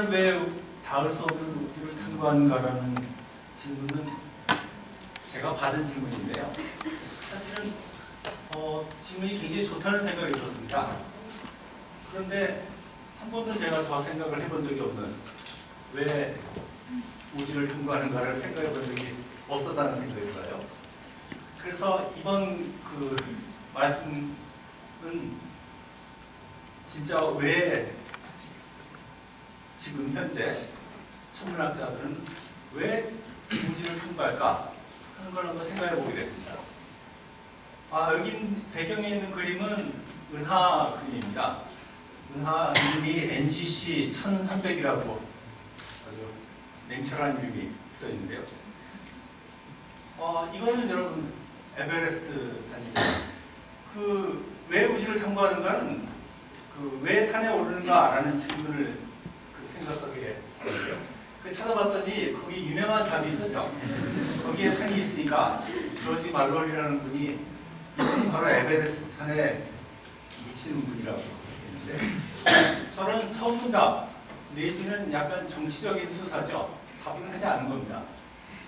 인간은 왜 닿을 수 없는 우주를 탐구하는가라는 질문은 제가 받은 질문인데요. 사실은 질문이 굉장히 좋다는 생각이 들었습니다. 그런데 한 번도 제가 저 생각을 해본 적이 없는, 왜 우주를 탐구하는가를 생각해 본 적이 없었다는 생각이 들어요. 그래서 이번 그 말씀은 진짜 왜 지금 현재 천문학자들은 왜 우주를 탐구할까 하는 걸 한번 생각해 보게 됐습니다. 여기 배경에 있는 그림은 은하 그림입니다. 은하 이름이 NGC 1300이라고 아주 냉철한 이름이 붙어 있는데요. 이거는 여러분 에베레스트 산입니다. 왜 우주를 탐구하는가는 왜 산에 오르는가라는 질문을 생각하게 되는데요. 그래서 찾아봤더니 거기 유명한 답이 있었죠. 거기에 산이 있으니까 조지 말롤이라는 분이 이분이 바로 에베레스트 산에 묻히는 분이라고 했는데, 저는 서문답 내지는 약간 정치적인 수사죠. 답을 하지 않은 겁니다.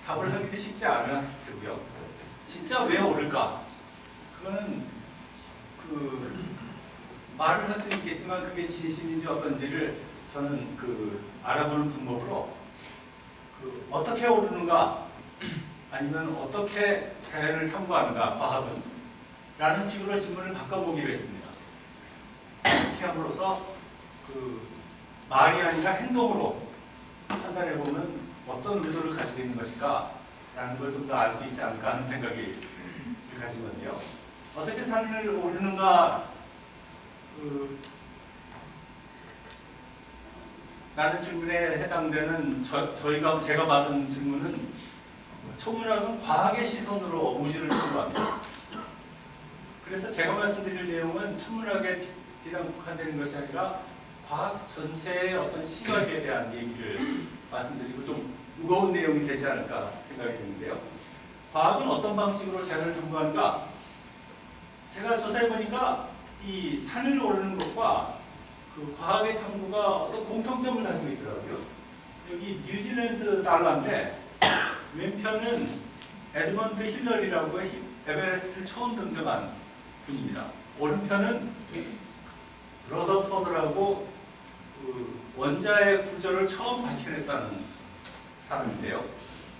답을 하기도 쉽지 않았을 테고요. 진짜 왜 오를까? 그거는 말을 할 수 있겠지만 그게 진심인지 어떤지를 저는 알아보는 방법으로 어떻게 오르는가, 아니면 어떻게 자연을 탐구하는가, 과학은 라는 식으로 질문을 바꿔보기로 했습니다. 이렇게 함으로써 말이 아니라 행동으로 판단해보면 어떤 의도를 가지고 있는 것일까 라는 걸 좀 더 알 수 있지 않을까 하는 생각이 가진 건데요. 어떻게 산을 오르는가 라는 질문에 해당되는 제가 받은 질문은, 천문학은 과학의 시선으로 우주를 탐구합니다. 그래서 제가 말씀드릴 내용은 천문학에 비단 국한되는 것이 아니라 과학 전체의 어떤 시각에 대한 얘기를 말씀드리고 좀 무거운 내용이 되지 않을까 생각이 드는데요. 과학은 어떤 방식으로 자연을 탐구하는가? 제가 조사해보니까 이 산을 오르는 것과 과학의 탐구가 어떤 공통점을 가지고 있더라고요. 여기 뉴질랜드 달러인데, 왼편은 에드먼드 힐러리라고 에베레스트를 처음 등정한 분입니다. 오른편은 러더퍼드라고 원자의 구조를 처음 밝혀냈다는 사람인데요.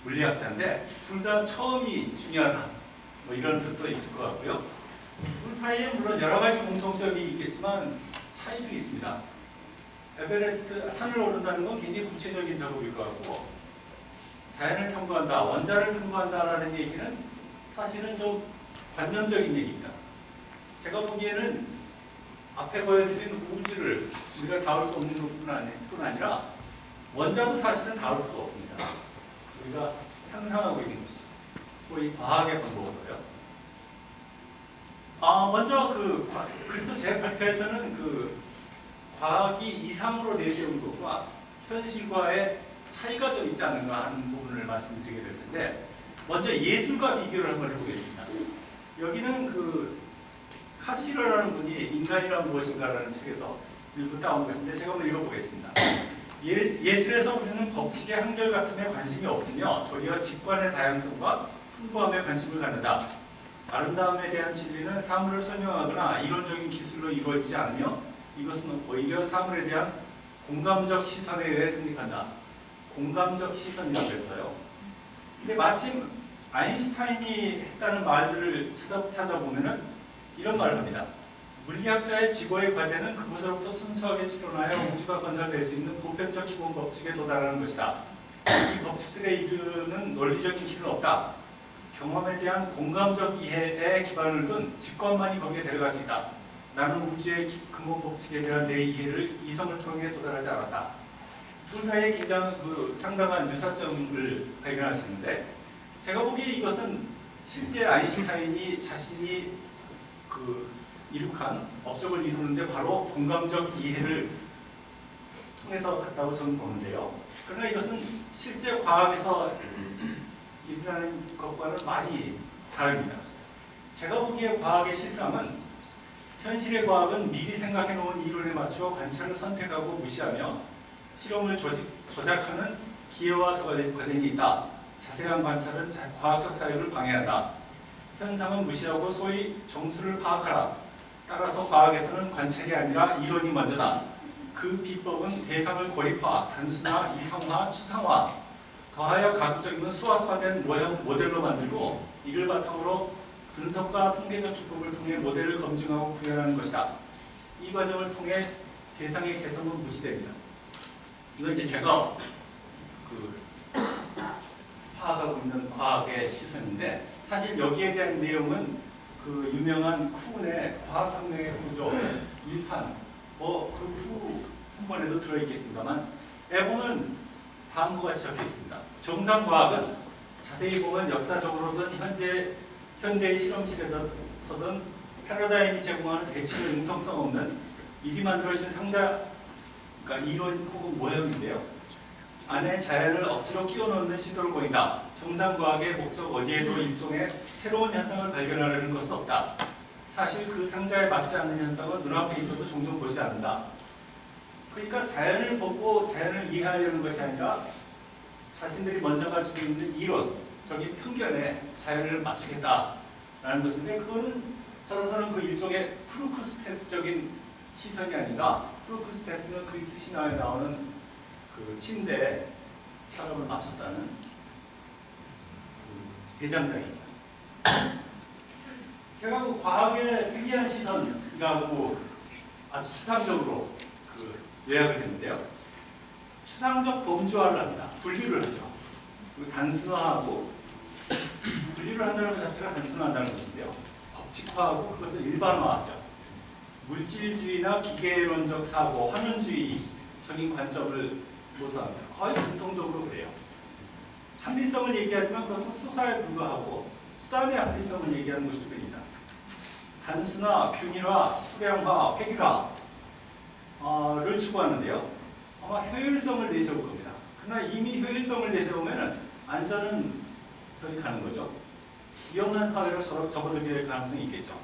물리학자인데, 둘 다 처음이 중요하다, 뭐 이런 뜻도 있을 것 같고요. 둘 사이에 물론 여러 가지 공통점이 있겠지만 차이도 있습니다. 에베레스트 산을 오른다는 건 굉장히 구체적인 작업일 것 같고, 자연을 탐구한다, 원자를 탐구한다라는 얘기는 사실은 좀 관념적인 얘기입니다. 제가 보기에는 앞에 보여드린 우주를 우리가 다룰 수 없는 것뿐 아니라 원자도 사실은 다룰 수가 없습니다. 우리가 상상하고 있는 것이죠. 소위 과학의 방법으로요. 먼저 그래서 제 발표에서는 과학이 이상으로 내세운 것과 현실과의 차이가 좀 있지 않는가 하는 부분을 말씀드리게 될 텐데, 먼저 예술과 비교를 한번 해보겠습니다. 여기는 카시러라는 분이 인간이란 무엇인가라는 책에서 일부 따온 것인데, 제가 한번 읽어보겠습니다. 예술에서 우리는 법칙의 한결같음에 관심이 없으며 도리어 직관의 다양성과 풍부함에 관심을 갖는다. 아름다움에 대한 진리는 사물을 설명하거나 이론적인 기술로 이루어지지 않으며 이것은 오히려 사물에 대한 공감적 시선에 의해 성립한다. 공감적 시선이라고 했어요. 근데 마침 아인슈타인이 했다는 말들을 찾아보면은 이런 말을 합니다. 물리학자의 지고의 과제는 그것으로부터 순수하게 추론하여 우주가 건설될 수 있는 보편적 기본 법칙에 도달하는 것이다. 이 법칙들에 이르는 논리적인 길은 없다. 경험에 대한 공감적 이해에 기반을 둔 직관만이 거기에 데려갈 수 있다. 나는 우주의 근본 법칙에 대한 내 이해를 이성을 통해 도달하지 않았다. 둘 사이에 굉장히 상당한 유사점을 발견하시는데, 제가 보기에 이것은 실제 아인슈타인이 자신이 이룩한 업적을 이루는데 바로 공감적 이해를 통해서 갔다고 저는 보는데요. 그러나 이것은 실제 과학에서 일어나는 것과는 많이 다릅니다. 제가 보기에 과학의 실상은, 현실의 과학은 미리 생각해 놓은 이론에 맞추어 관찰을 선택하고 무시하며 실험을 조작하는 기회와 관련이 있다. 자세한 관찰은 과학적 사유를 방해한다. 현상은 무시하고 소위 정수를 파악하라. 따라서 과학에서는 관찰이 아니라 이론이 먼저다. 그 비법은 대상을 고립화, 단순화, 이성화, 추상화, 더하여 가급적이면 수학화된 모형 모델로 만들고 이를 바탕으로 분석과 통계적 기법을 통해 모델을 검증하고 구현하는 것이다. 이 과정을 통해 대상의 개성은 무시됩니다. 이건 이제 제가 파악하고 있는 과학의 시선인데, 사실 여기에 대한 내용은 그 유명한 쿠hn의 과학혁명의 구조 1판 그 후 한번에도 들어있겠습니다만, 에보는 다음과 같이 적혀 있습니다. 정상과학은 자세히 보면 역사적으로든 현대의 실험실에서든 패러다임이 제공하는 대체로 융통성 없는 미리 만들어진 상자, 그러니까 이론 혹은 모형인데요. 안에 자연을 억지로 끼워 넣는 시도를 보인다. 정상과학의 목적 어디에도 일종의 새로운 현상을 발견하려는 것은 없다. 사실 그 상자에 맞지 않는 현상은 눈앞에 있어도 종종 보이지 않는다. 그러니까 자연을 보고 자연을 이해하려는 것이 아니라 자신들이 먼저 가지고 있는 이론적인 편견에 자연을 맞추겠다라는 것인데, 그거는 저로서는 그 일종의 프루크스테스적인 시선이 아닌가. 프루크스테스는 그리스 신화에 나오는 그 침대에 사람을 맞췄다는 대장장입니다. 제가 그 과학의 특이한 시선이라고 아주 추상적으로 요약을 했는데요. 추상적 범주화를 합니다. 분류를 하죠. 단순화하고, 분류를 한다는 것 자체가 단순화한다는 것인데요. 법칙화하고 그것을 일반화하죠. 물질주의나 기계론적 사고, 환원주의적인 관점을 모사합니다. 거의 공통적으로 그래요. 합리성을 얘기하지만 그것은 수사에 불과하고 수단의 합리성을 얘기하는 것일 뿐입니다. 단순화, 균일화, 수량화, 획일화를 추구하는데요. 아마 효율성을 내세울 겁니다. 그러나 이미 효율성을 내세우면 안전은 저기 가는 거죠. 위험한 사회로 접어들게 될 가능성이 있겠죠.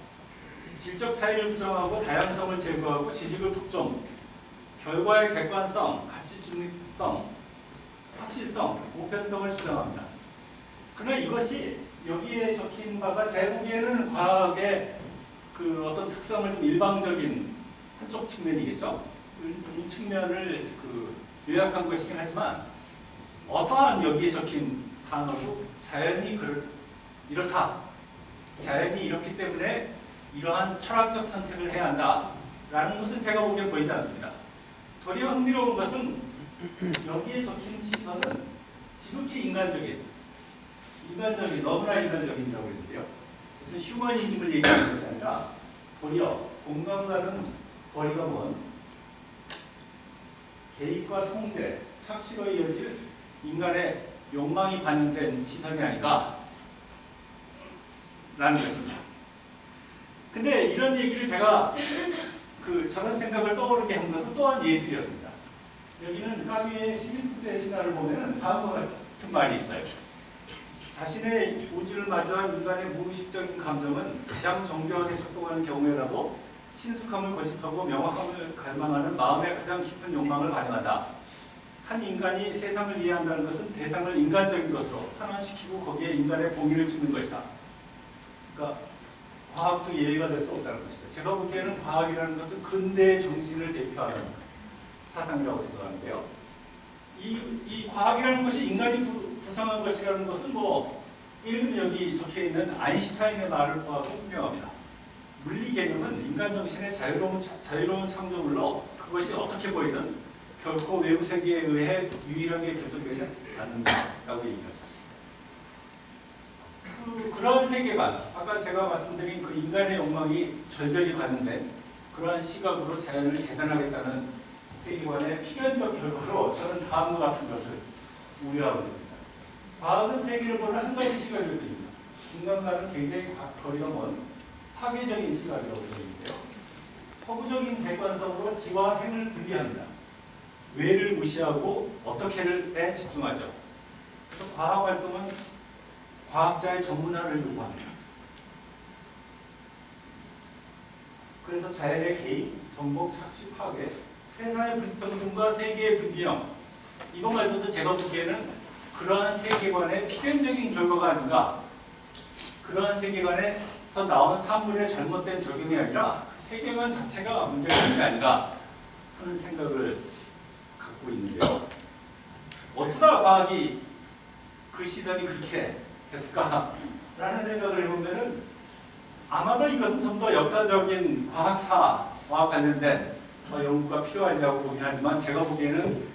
질적 차이를 부정하고 다양성을 제거하고 지식의 특종, 결과의 객관성, 가치 중립성, 확실성, 보편성을 주장합니다. 그러나 이것이 여기에 적힌 바가 제 보기에는 과학의 그 어떤 특성을 좀 일방적인 한쪽 측면이겠죠. 이 측면을 요약한 것이긴 하지만, 어떠한 여기에 적힌 단어도 자연이 이렇다. 자연이 이렇기 때문에 이러한 철학적 선택을 해야 한다라는 것은 제가 보기엔 보이지 않습니다. 도리어 흥미로운 것은 여기에 적힌 시선은 지극히 인간적인, 너무나 인간적인이라고 했는데요. 무슨 휴머니즘을 얘기하는 것이 아니라 도리어 공감과는 거리가 먼 개입과 통제, 착취로 이어질 인간의 욕망이 반영된 시선이 아닌가 라는 것입니다. 근데 이런 얘기를 제가 저런 생각을 떠오르게 한 것은 또한 예술이었습니다. 여기는 까미의 시지푸스의 신화를 보면 다음과 같은 말이 있어요. 자신의 우주를 마주한 인간의 무의식적인 감정은 가장 정교하게 작동하는 경우에라도 친숙함을 고집하고 명확함을 갈망하는 마음의 가장 깊은 욕망을 반영한다. 한 인간이 세상을 이해한다는 것은 대상을 인간적인 것으로 환원시키고 거기에 인간의 공의를 짓는 것이다. 그러니까 과학도 예의가 될 수 없다는 것이죠. 제가 보기에는 과학이라는 것은 근대의 정신을 대표하는 사상이라고 생각하는데요. 이 과학이라는 것이 인간이 구성한 것이라는 것은 예를 들면 여기 적혀있는 아인슈타인의 말을 보아도 분명합니다. 물리 개념은 인간 정신의 자유로운 창조물로 그것이 어떻게 보이든 결코 외부 세계에 의해 유일하게 결정되지 않는다라고 얘기하죠. 그런 세계관, 아까 제가 말씀드린 그 인간의 욕망이 절절히 반영된 그러한 시각으로 자연을 재단하겠다는 세계관의 필연적 결과로 저는 다음과 같은 것을 우려하고 있습니다. 과학은 세계를 보는 한 가지 시각을 드립니다. 인간과는 굉장히 거리가 먼 파괴적인 시각이라고 보이는데요. 허구적인 객관성으로 지와 행을 분리합니다. 왜를 무시하고 어떻게를에 집중하죠. 그래서 과학 활동은 과학자의 전문화를 요구합니다. 그래서 자연의 개입, 정복, 착취, 파괴, 세상의 불평등과 세계의 불균형, 이것마저도 제가 보기에는 그러한 세계관의 필연적인 결과가 아닌가, 그러한 세계관에서 나온 사물의 잘못된 적용이 아니라 그 세계관 자체가 문제가 있는 게 아닌가 하는 생각을 갖고 있는데요. 어쩌다 과학이 그 시선이 그렇게 됐을까라는 생각을 해보면은 아마도 이것은 좀 더 역사적인 과학사와 관련된 연구가 필요하리라고 보긴 하지만 제가 보기에는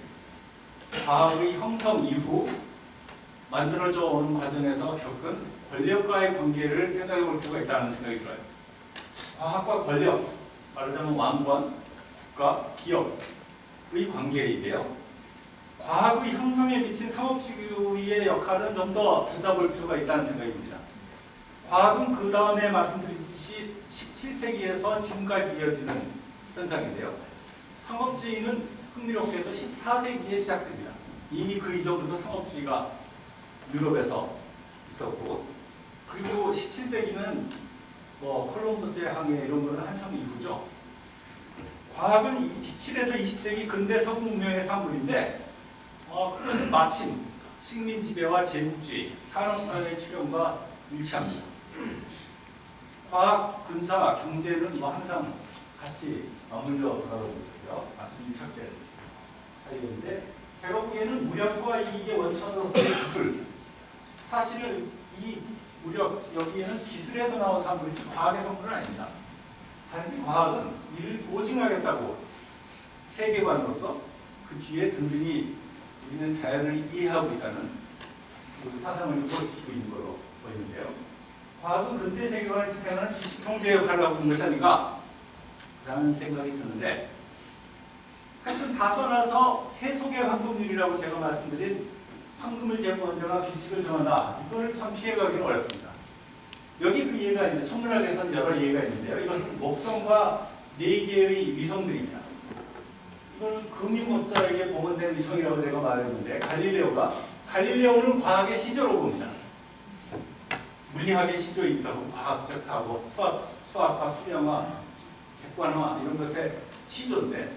과학의 형성 이후 만들어져 온 과정에서 겪은 권력과의 관계를 생각해 볼 필요가 있다는 생각이 들어요. 과학과 권력, 말하자면 왕권, 국가, 기업의 관계인데요. 과학의 형성에 미친 상업주의의 역할은 좀 더 들여다볼 필요가 있다는 생각입니다. 과학은 그 다음에 말씀드렸듯이 17세기에서 지금까지 이어지는 현상인데요. 상업주의는 흥미롭게도 14세기에 시작됩니다. 이미 그 이전부터 상업주의가 유럽에서 있었고, 그리고 17세기는 콜럼버스의 항해 이런 거는 한참 이후죠. 과학은 17에서 20세기 근대 서구 문명의 산물인데, 그것은 마침 식민 지배와 제국주의, 산업사회의 출현과 일치합니다. 과학, 군사, 경제는 항상 같이 맞물려 돌아가고 있었고요. 아주 밀착된 사이인데, 제가 보기에는 무력과 이익의 원천으로서의 기술, 사실은 이 무력, 여기에는 기술에서 나온 산물이지 과학의 산물은 아닙니다. 단지 과학은 이를 보증하겠다고 세계관으로서 그 뒤에 든든히 우리는 자연을 이해하고 있다는 그 사상을 유포시키고 있는 걸로 보이는데요. 과학은 근대 세계관을 지탱하는 지식 통제 역할을 하고 있는 것이 아닌가 라는 생각이 드는데, 하여튼 다 떠나서 세속의 황금률이라고 제가 말씀드린 황금을 제공한다가 규칙을 정한다, 이걸 참 피해가기는 어렵습니다. 여기 그 이해가 있는데, 천문학에서는 여러 이해가 있는데요. 이것은 목성과 4개의 위성들입니다. 이거는 금융업자에게 보건된 위성이라고 제가 말했는데, 갈릴레오는 과학의 시조로 봅니다. 물리학의 시조이기도 하고 과학적 사고, 수학과 수량화, 객관화 이런 것의 시조인데,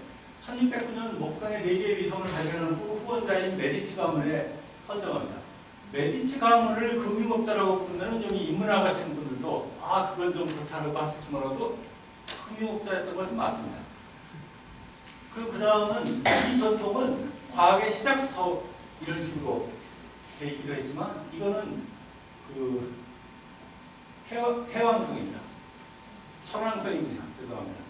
1609년 목성의 4개의 위성을 발견한 후 후원자인 메디치 가문에 헌정합니다. 메디치 가문을 금융업자라고 부르면 여기 인문학하시는 분들도 그건 좀 그렇다고 하실지 몰라도 금융업자였던 것은 맞습니다. 그 다음은 이 전통은 과학의 시작부터 이런 식으로 돼 있기도 했지만, 이거는 그 해왕성입니다. 천왕성입니다. 죄송합니다.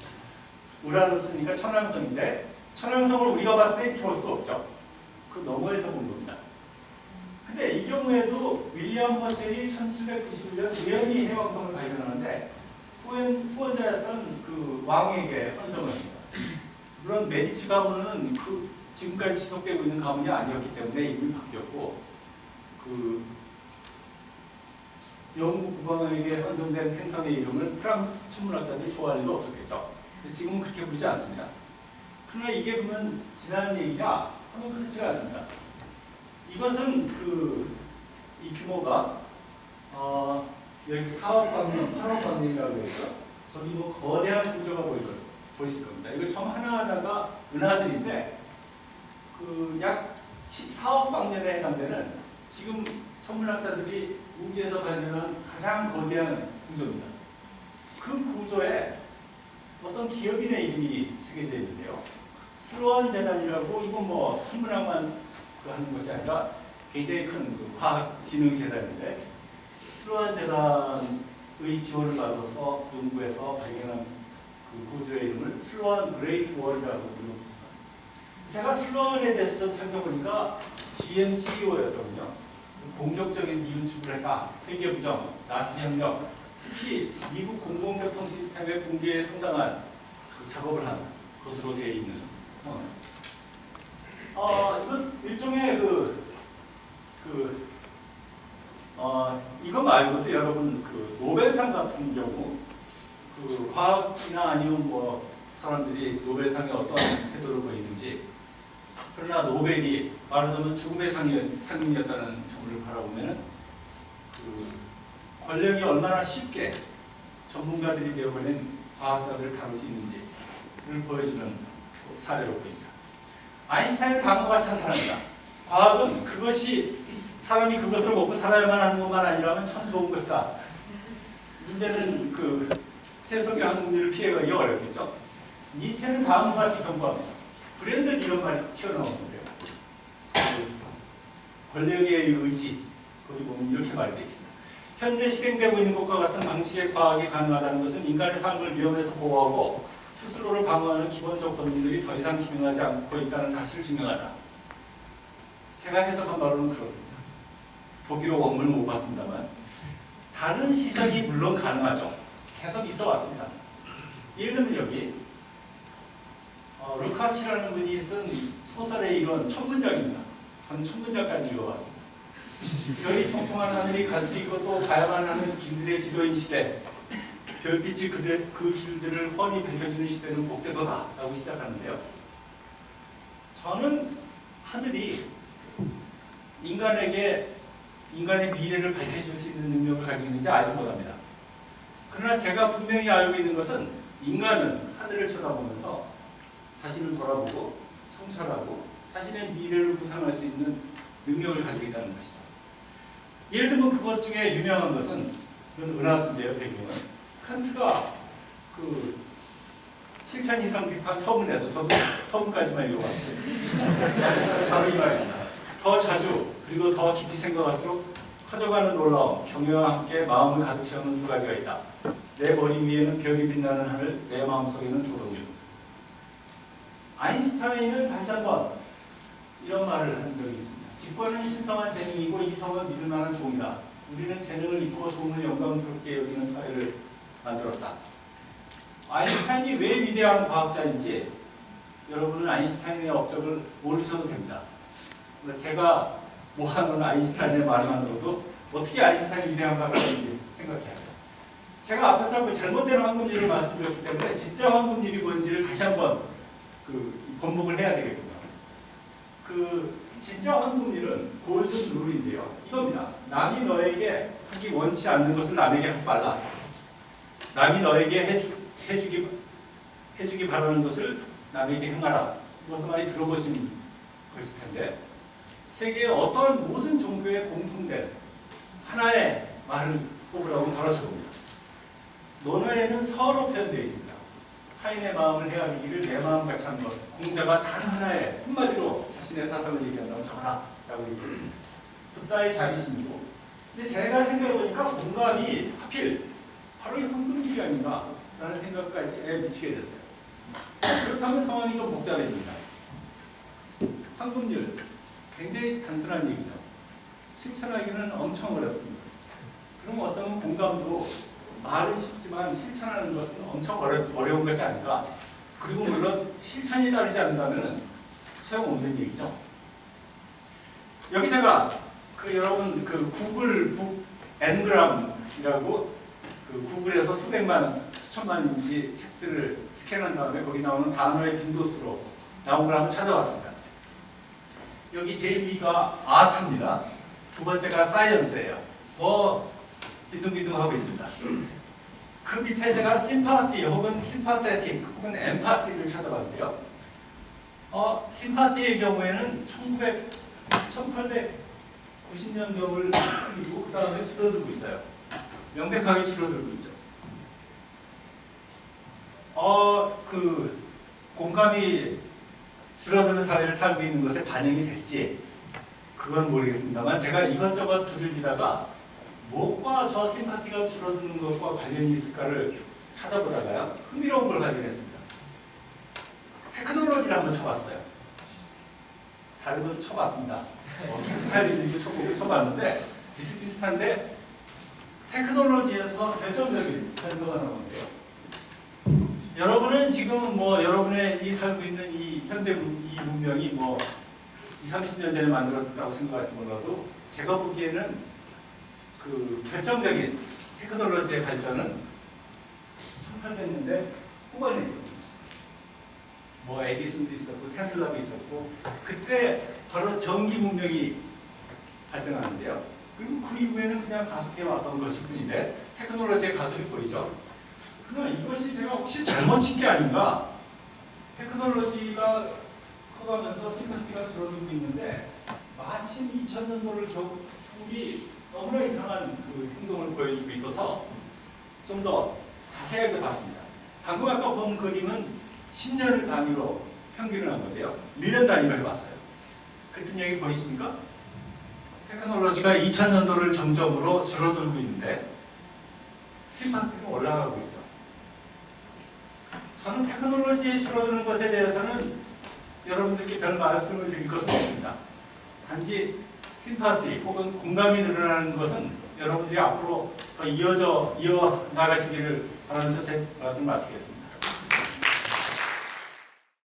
우라노스니까 천왕성인데, 천왕성을 우리가 봤을 때 이렇게 볼 수가 없죠. 그 너머에서 본 겁니다. 근데 이 경우에도 윌리엄 허셀이 1791년 우연히 해왕성을 발견하는데 후원자였던 그 왕에게 헌정을 합니다. 물론 메디치 가문은 그 지금까지 지속되고 있는 가문이 아니었기 때문에 이름이 바뀌었고, 그 영국 국왕에게 헌정된 행성의 이름을 프랑스 천문학자들이 좋아할 리도 없었겠죠. 근데 지금은 그렇게 부르지 않습니다. 그러나 이게 그러면 지난 얘기냐 하면 그렇지가 않습니다. 이것은 이 규모가 여기 4억 광년, 8억 광년이라고 해서 저기 거대한 구조가 보이실 겁니다. 이거 점 하나하나가 은하들인데 약 14억 광년에 해당되는 지금 천문학자들이 우주에서 발견한 가장 거대한 구조입니다. 그 구조에 어떤 기업인의 이름이 새겨져 있는데요. 슬로안 재단이라고, 이건 천문학만 하는 것이 아니라 굉장히 큰 과학진흥재단인데, 슬로안 재단의 지원을 받아서 연구해서 발견한 그 구조의 이름을 슬로안 그레이트 월이라고 부르고 있습니다. 제가 슬로안에 대해서 좀 살펴보니까 GM CEO였거든요. 본격적인 이윤축을 했다. 회계부정, 나치 협력, 특히 미국 공공교통 시스템의 붕괴에 상당한 작업을 한 것으로 되어 있는 상황입니다. 이건 일종의 이거 말고도 여러분 노벨상 같은 경우 과학이나 아니면 사람들이 노벨상에 어떠한 태도를 보이는지, 그러나 노벨이 말하자면 죽음의 상인이었다는 점을 바라보면 권력이 얼마나 쉽게 전문가들이 되어버린 과학자들을 다룰 수 있는지를 보여주는 사례로 보입니다. 아인슈타인은 다음과 같이 한탄합니다. 과학은 그것이 사람이 그것을 먹고 살아야만 하는 것만 아니라면 참 좋은 것이다. 문제는 그 세속의 항공률을 피해가기 어렵겠죠. 니체는 다음과 같이 경고합니다. 브랜드 이런 말이 튀어나오는데요. 권력의 의지, 거기 보면 이렇게 말되어 있습니다. 현재 실행되고 있는 것과 같은 방식의 과학이 가능하다는 것은 인간의 삶을 위험에서 보호하고 스스로를 방어하는 기본적 본능들이 더 이상 기능하지 않고 있다는 사실을 증명하다. 제가 해석한 바로는 그렇습니다. 독일어 원문을 못 봤습니다만 다른 시선이 물론 가능하죠. 계속 있어 왔습니다. 예를 들면 여기 루카치라는 분이 쓴 소설의 이론 천문장입니다. 저는 천문장까지 읽어봤습니다. 별이 총총한 하늘이 갈 수 있고 또 가야만 하는 길들의 지도인 시대, 별빛이 그 길들을 훤히 밝혀주는 시대는 복되도다 라고 시작하는데요. 저는 하늘이 인간에게 인간의 미래를 밝혀줄 수 있는 능력을 가지고 있는지 알지 못합니다. 그러나 제가 분명히 알고 있는 것은 인간은 하늘을 쳐다보면서 자신을 돌아보고 성찰하고 자신의 미래를 구상할 수 있는 능력을 가지고 있다는 것이죠. 예를 들면 그것 중에 유명한 것은 이건 은하수인데요. 배경은 칸트가 그 실천 이상 비판 서문에서 저도 서문까지만 읽어봤는데 바로 이 말입니다. 더 자주 그리고 더 깊이 생각할수록 커져가는 놀라움, 경외와 함께 마음을 가득 채우는 두 가지가 있다. 내 머리 위에는 별이 빛나는 하늘, 내 마음속에는 도덕률. 아인슈타인은 다시 한번 이런 말을 한 적이 있습니다. 직권은 신성한 재능이고 이성은 믿을 만한 종이다. 우리는 재능을 잊고 종을 영광스럽게 여기는 사회를 만들었다. 아인슈타인이 왜 위대한 과학자인지 여러분은 아인슈타인의 업적을 모르셔도 됩니다. 제가 모아놓은 아인슈타인의 말만 들어도 어떻게 아인슈타인이 위대한 과학자인지 생각해야 돼요. 제가 앞에서 그 잘못된 황금률을 말씀드렸기 때문에 진짜 황금률이 뭔지를 다시 한번 번복을 해야 되겠군요. 진짜 황금률은 골든 룰인데요. 이겁니다. 남이 너에게 하기 원치 않는 것을 남에게 하지 말라. 남이 너에게 해주기 바라는 것을 남에게 행하라. 무슨 말이 들어보신 것일 텐데 세계의 어떤 모든 종교의 공통된 하나의 말을 꼽으라고 바로 저겁니다. 논어에는 서로 표현되어 있습니다. 타인의 마음을 헤아리기를 내 마음같이 한 것. 공자가 단 하나의 한마디로 자신의 사상을 얘기한다면 저거다 라고 얘기합니다. 붓다의 자비심이고, 근데 제가 생각해보니까 공감이 하필 바로 이 황금률이 아닌가 라는 생각까지 미치게 됐어요. 그렇다면 상황이 좀 복잡해집니다. 황금률 굉장히 단순한 얘기죠. 실천하기는 엄청 어렵습니다. 그럼 어쩌면 공감도 말은 쉽지만 실천하는 것은 엄청 어려운 것이 아닌가. 그리고 물론 실천이 따르지 않는다면 소용없는 얘기죠. 여기 제가 여러분 구글 북 N그램이라고 구글에서 수천만 인치 책들을 스캔한 다음에 거기 나오는 단어의 빈도수로 나온 걸 한번 찾아봤습니다. 여기 제2가 아트입니다. 두 번째가 사이언스예요. 빈둥빈둥하고 있습니다. 그 밑에 제가 심파티 혹은 심파테틱 혹은 엠파티를 찾아봤는데요. 심파티의 경우에는 1890년경을 그리고 그 다음에 줄어들고 있어요. 명백하게 줄어들고 있죠. 공감이 줄어드는 사회를 살고 있는 것에 반영이 될지 그건 모르겠습니다만 제가 이것저것 두들기다가 무엇과 저 심파티가 줄어드는 것과 관련이 있을까를 찾아보다가요. 흥미로운 걸 발견했습니다. 테크놀로지를 한번 쳐봤어요. 다른 것도 쳐봤습니다. 캐피탈리즘도 쳐봤는데 비슷비슷한데 테크놀로지에서 결정적인 변수가 나오는데요. 여러분은 지금 여러분의 살고 있는 이 현대 이 문명이 20, 30년 전에 만들어졌다고 생각할지 몰라도 제가 보기에는 결정적인 테크놀로지의 발전은 1800년대 후반에 있었습니다. 에디슨도 있었고 테슬라도 있었고 그때 바로 전기 문명이 발생하는데요. 그리고 그 이후에는 그냥 가속해 왔던 것일 뿐인데 테크놀로지의 가속이 보이죠. 그러나 이것이 제가 혹시 잘못 친 게 아닌가 테크놀로지가 커가면서 심파티가 줄어들고 있는데 마침 2000년도를 둘이 너무나 이상한 그 행동을 보여주고 있어서 좀 더 자세하게 봤습니다. 방금 아까 본 그림은 10년을 단위로 평균을 한 건데요. 1년 단위로 해봤어요. 그랬던 얘기 보이십니까? 테크놀로지가 2000년도를 정점으로 줄어들고 있는데 심파티는 올라가고 있죠. 저는 테크놀로지에 줄어드는 것에 대해서는 여러분들께 별 말씀을 드릴 것은 없습니다. 단지 심파티 혹은 공감이 늘어나는 것은 여러분들이 앞으로 더 이어나가시기를 바라면서 제 말씀 마치겠습니다.